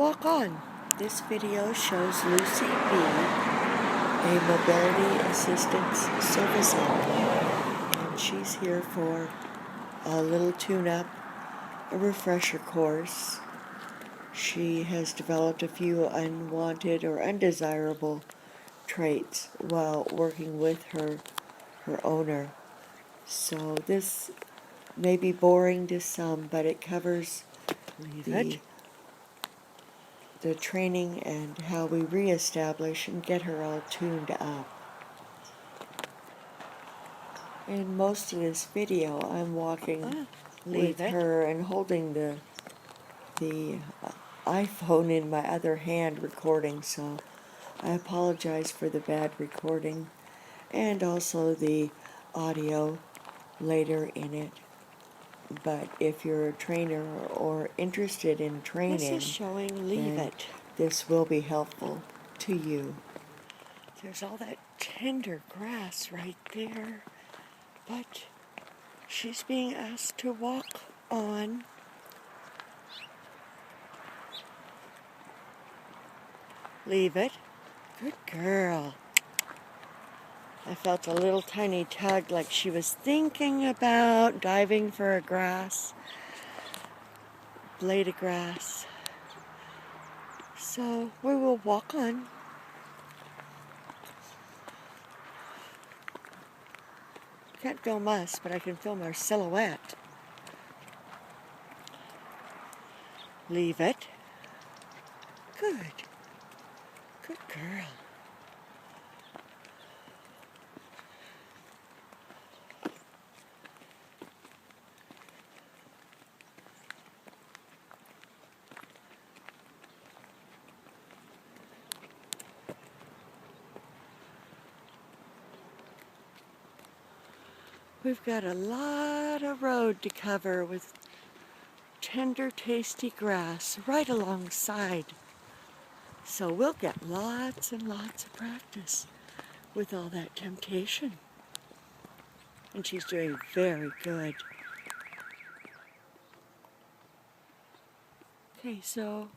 walk on. This video shows Lucy B, a mobility assistance service animal, and she's here for a little tune-up, a refresher course. She has developed a few unwanted or undesirable traits while working with her owner. So this may be boring to some, but it covers the training and how we reestablish and get her all tuned up. In most of this video, I'm walking with her and holding the iPhone in my other hand recording, so I apologize for the bad recording and also the audio later in it. But if you're a trainer or interested in training, this is showing Leave It. This will be helpful to you. There's all that tender grass right there, but she's being asked to walk on. Leave it. Good girl. I felt a little tiny tug like she was thinking about diving for a blade of grass. So we will walk on. Can't film us, but I can film our silhouette. Leave it. Good. Good girl. We've got a lot of road to cover with tender, tasty grass right alongside. So we'll get lots and lots of practice with all that temptation. And she's doing very good. Okay, so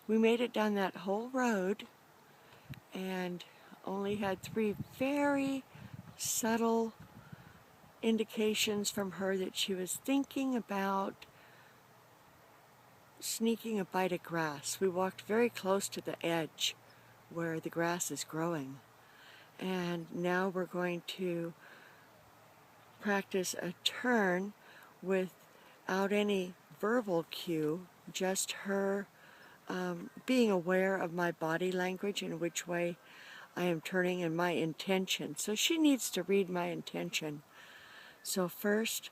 we made it down that whole road and only had 3 very subtle indications from her that she was thinking about sneaking a bite of grass. We walked very close to the edge where the grass is growing. And now we're going to practice a turn without any verbal cue, just her being aware of my body language and which way I am turning and my intention. So she needs to read my intention. So first,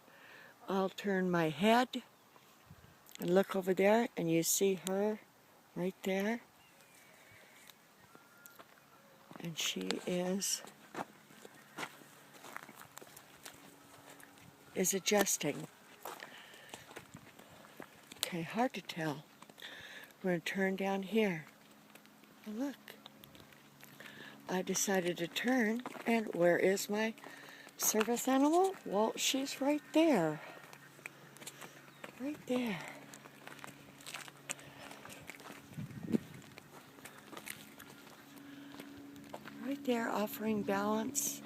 I'll turn my head and look over there, and you see her right there. And she is adjusting. Okay, hard to tell. We're going to turn down here. Now look. I decided to turn, and where is my service animal? Well, she's right there. Right there. Right there, offering balance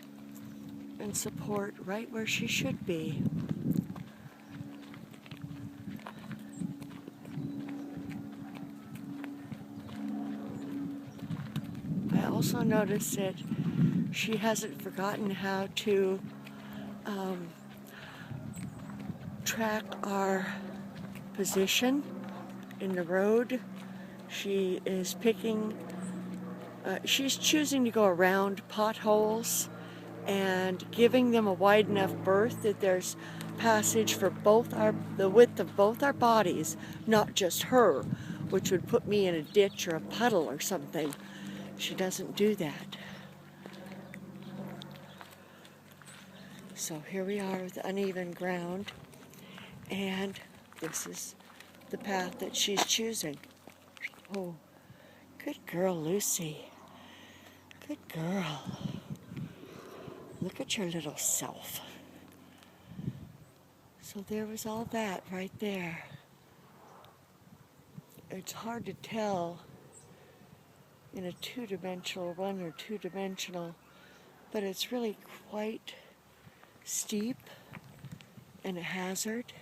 and support right where she should be. I also noticed that she hasn't forgotten how to track our position in the road. She is she's choosing to go around potholes and giving them a wide enough berth that there's passage for the width of both our bodies, not just her, which would put me in a ditch or a puddle or something. She doesn't do that. So here we are with uneven ground, and this is the path that she's choosing. Oh, good girl, Lucy. Good girl. Look at your little self. So there was all that right there. it's hard to tell in a two-dimensional, one or two-dimensional, but it's really quite steep and a hazard.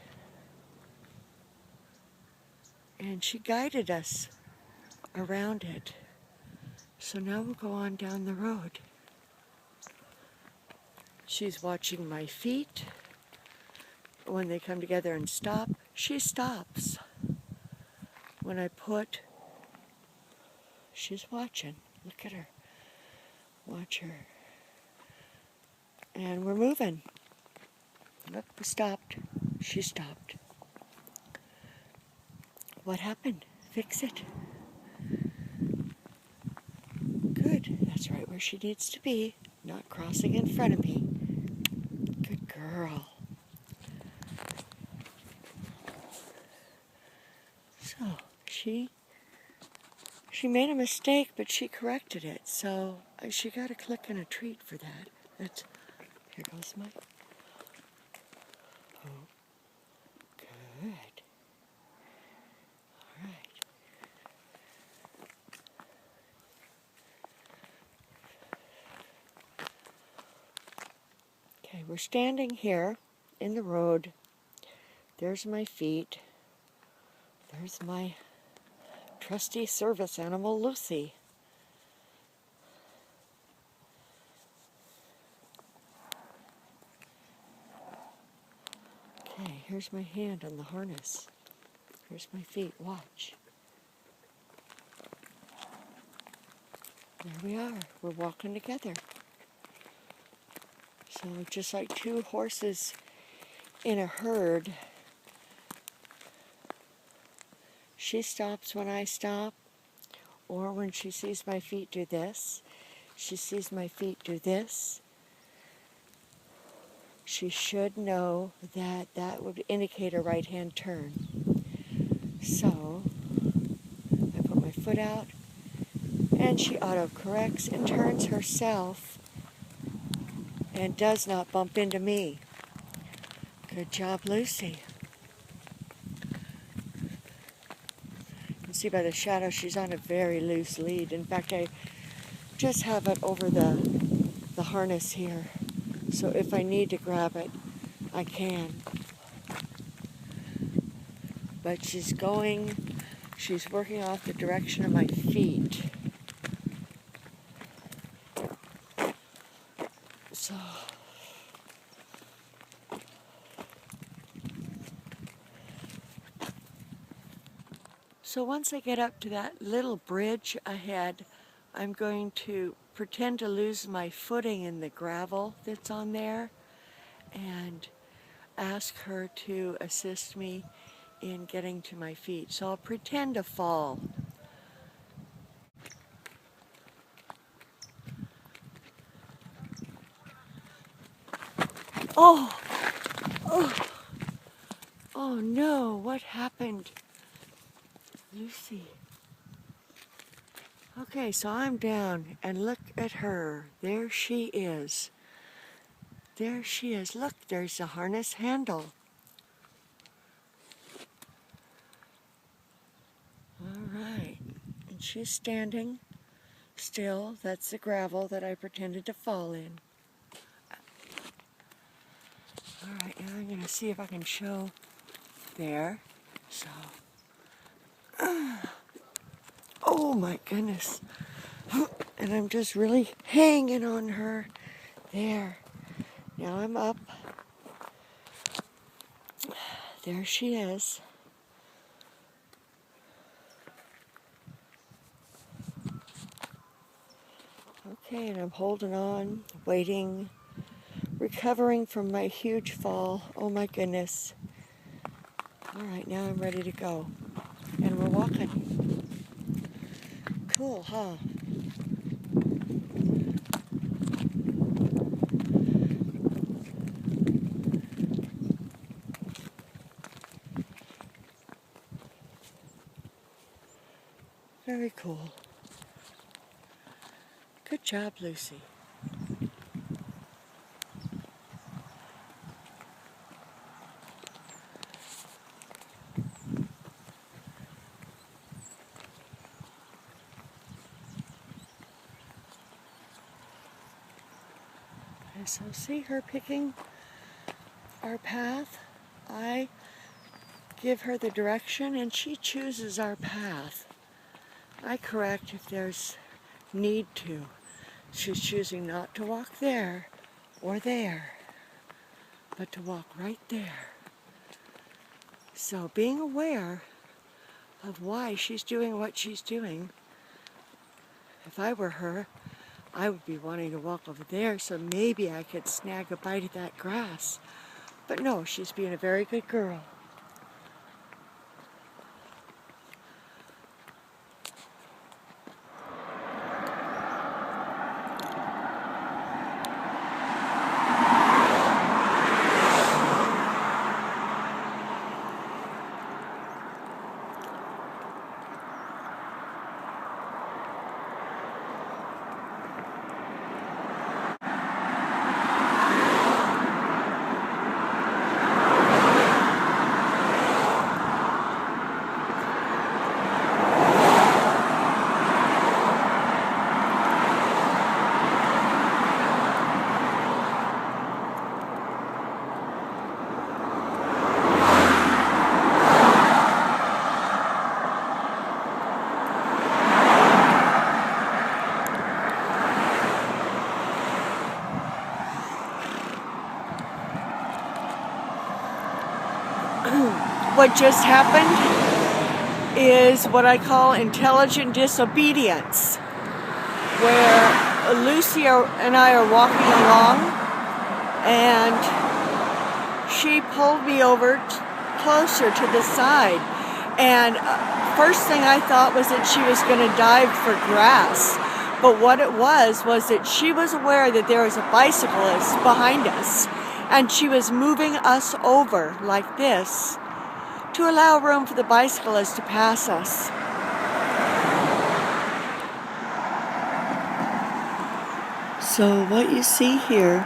And she guided us around it. So now we'll go on down the road. She's watching my feet. When they come together and stop, she stops. When I put, she's watching. Look at her. Watch her. And we're moving. Look, we stopped. She stopped. What happened? Fix it. Good. That's right where she needs to be. Not crossing in front of me. Good girl. So, she made a mistake, but she corrected it. So, she got a click and a treat for that. Here goes my... Oh, good. All right. Okay, we're standing here in the road. There's my feet. There's my trusty service animal, Lucy. Okay, here's my hand on the harness. Here's my feet. Watch. There we are. We're walking together. So just like two horses in a herd, she stops when I stop, or when she sees my feet do this, she sees my feet do this. She should know that that would indicate a right-hand turn. So I put my foot out, and she auto-corrects and turns herself and does not bump into me. Good job, Lucy. You can see by the shadow she's on a very loose lead. In fact, I just have it over the harness here. So if I need to grab it, I can. But she's working off the direction of my feet. So once I get up to that little bridge ahead, I'm going to pretend to lose my footing in the gravel that's on there and ask her to assist me in getting to my feet. So I'll pretend to fall. Oh! Oh! Oh no, what happened? Lucy. Okay, so I'm down, and look at her. There she is. There she is. Look, there's a harness handle. All right. And she's standing still. That's the gravel that I pretended to fall in. All right, now I'm going to see if I can show there. So, oh my goodness. And I'm just really hanging on her. There. Now I'm up. There she is. Okay, and I'm holding on, waiting, recovering from my huge fall. Oh my goodness. All right, now I'm ready to go. And we're walking. Cool, huh? Very cool. Good job, Lucy. So see her picking our path? I give her the direction and she chooses our path. I correct if there's need to. She's choosing not to walk there or there, but to walk right there. So being aware of why she's doing what she's doing, if I were her, I would be wanting to walk over there so maybe I could snag a bite of that grass. But no, she's being a very good girl. What just happened is what I call intelligent disobedience, where Lucy and I are walking along and she pulled me over closer to the side, and first thing I thought was that she was going to dive for grass, but what it was that she was aware that there was a bicyclist behind us and she was moving us over like this to allow room for the bicyclist to pass us. So what you see here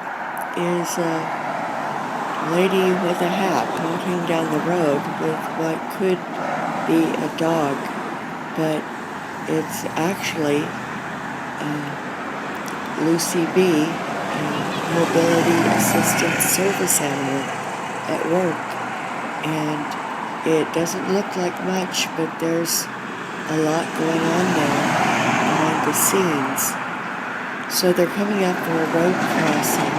is a lady with a hat walking down the road with what could be a dog, but it's actually Lucy B, a mobility assistant service animal at work. And it doesn't look like much, but there's a lot going on there behind the scenes. So they're coming up for a road crossing,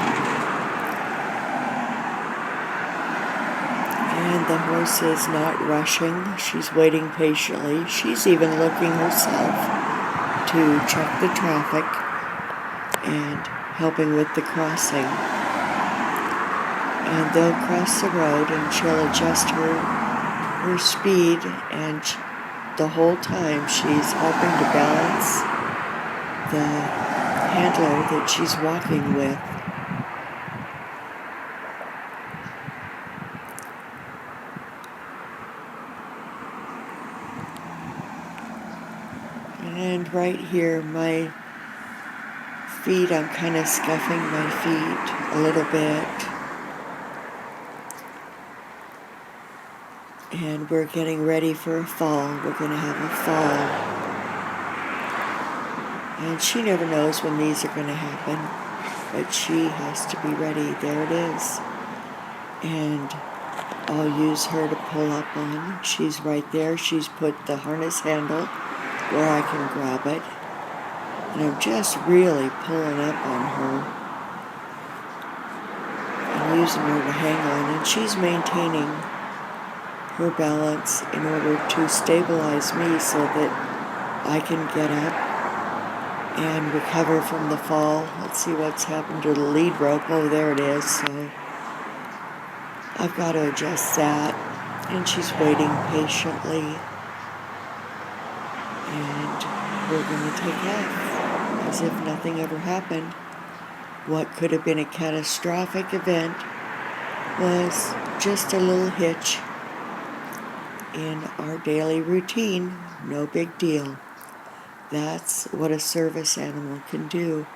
and the horse is not rushing. She's waiting patiently. She's even looking herself to check the traffic and helping with the crossing. And they'll cross the road and she'll adjust her speed, and the whole time she's helping to balance the handler that she's walking with. And right here, my feet, I'm kind of scuffing my feet a little bit. And we're getting ready for a fall. We're going to have a fall. And she never knows when these are going to happen, but she has to be ready. There it is. And I'll use her to pull up on. She's right there. She's put the harness handle where I can grab it. And I'm just really pulling up on her and using her to hang on. And she's maintaining her balance in order to stabilize me so that I can get up and recover from the fall. Let's see what's happened to the lead rope. Oh, there it is. So I've got to adjust that, and she's waiting patiently, and we're going to take off as if nothing ever happened. What could have been a catastrophic event was just a little hitch in our daily routine. No big deal. That's what a service animal can do.